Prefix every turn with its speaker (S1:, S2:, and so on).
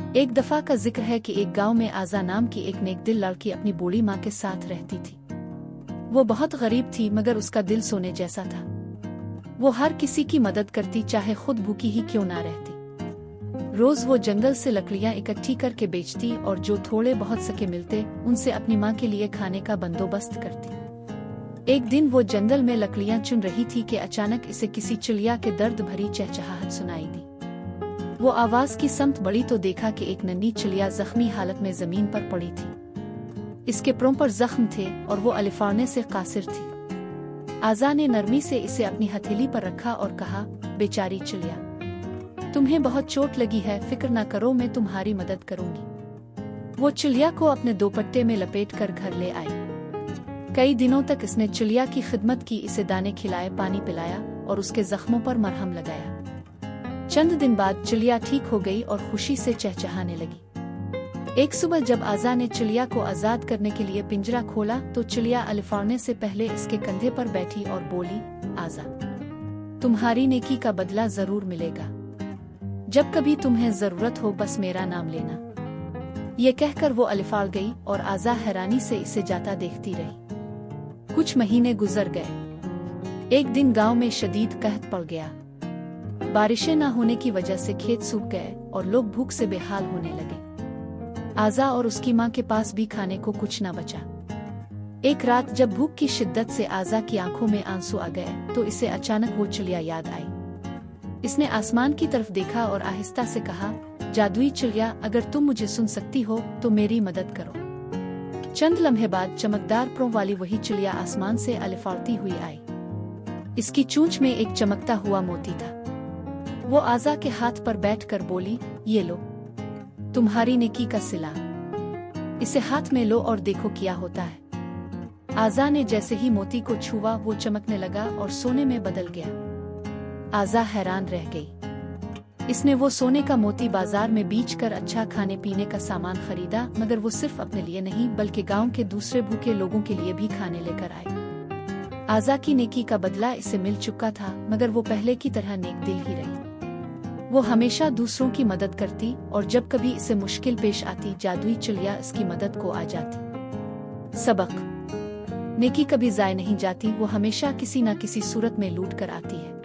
S1: एक दफा का जिक्र है कि एक गांव में आजा नाम की एक नेकदिल लड़की अपनी बूढ़ी माँ के साथ रहती थी। वो बहुत गरीब थी मगर उसका दिल सोने जैसा था। वो हर किसी की मदद करती, चाहे खुद भूखी ही क्यों ना रहती। रोज वो जंगल से लकड़ियां इकट्ठी करके बेचती और जो थोड़े बहुत सके मिलते उनसे अपनी माँ के लिए खाने का बंदोबस्त करती। एक दिन वो जंगल में लकड़ियां चुन रही थी कि अचानक इसे किसी चिड़िया के दर्द भरी चहचहाहट सुनाई दी। वो आवाज की समत बढ़ी तो देखा कि एक नन्ही चिड़िया जख्मी हालत में जमीन पर पड़ी थी। इसके प्रों पर जख्म थे और वो अलिफाड़ने से कासिर थी। आजा ने नरमी से इसे अपनी हथेली पर रखा और कहा, बेचारी चिड़िया, तुम्हें बहुत चोट लगी है, फिक्र ना करो, मैं तुम्हारी मदद करूंगी। वो चिड़िया को अपने दोपट्टे में लपेट कर घर ले आई। कई दिनों तक इसने चिड़िया की खिदमत की, इसे दाने खिलाए, पानी पिलाया और उसके जख्मों पर मरहम लगाया। चंद दिन बाद चिड़िया ठीक हो गई और खुशी से चहचहाने लगी। एक सुबह जब आजा ने चिड़िया को आजाद करने के लिए पिंजरा खोला तो चिड़िया अलिफाड़ने से पहले इसके कंधे पर बैठी और बोली, आजा, तुम्हारी नेकी का बदला जरूर मिलेगा। जब कभी तुम्हें जरूरत हो बस मेरा नाम लेना। ये कहकर वो अलिफाड़ गई और आजा हैरानी से इसे जाता देखती रही। कुछ महीने गुजर गए। एक दिन गांव में शदीद कहत पड़ गया। बारिशें न होने की वजह से खेत सूख गए और लोग भूख से बेहाल होने लगे। आजा और उसकी माँ के पास भी खाने को कुछ न बचा। एक रात जब भूख की शिद्दत से आजा की आंखों में आंसू आ गए तो इसे अचानक वो चिड़िया याद आई। इसने आसमान की तरफ देखा और आहिस्ता से कहा, जादुई चिड़िया, अगर तुम मुझे सुन सकती हो तो मेरी मदद करो। चंद लम्हे बाद चमकदार प्रों वाली वही चिड़िया आसमान से अलिफाड़ती हुई आई। इसकी चोंच में एक चमकता हुआ मोती था। वो आजा के हाथ पर बैठकर बोली, ये लो, तुम्हारी नेकी का सिला। इसे हाथ में लो और देखो क्या होता है। आजा ने जैसे ही मोती को छुआ वो चमकने लगा और सोने में बदल गया। आजा हैरान रह गई। इसने वो सोने का मोती बाजार में बेचकर अच्छा खाने पीने का सामान खरीदा, मगर वो सिर्फ अपने लिए नहीं बल्कि गांव के दूसरे भूखे लोगों के लिए भी खाने लेकर आई। आजा की नेकी का बदला इसे मिल चुका था, मगर वो पहले की तरह नेक दिल ही रही। वो हमेशा दूसरों की मदद करती और जब कभी इसे मुश्किल पेश आती जादुई चिड़िया इसकी मदद को आ जाती। सबक, नेकी कभी जाया नहीं जाती, वो हमेशा किसी न किसी सूरत में लौट कर आती है।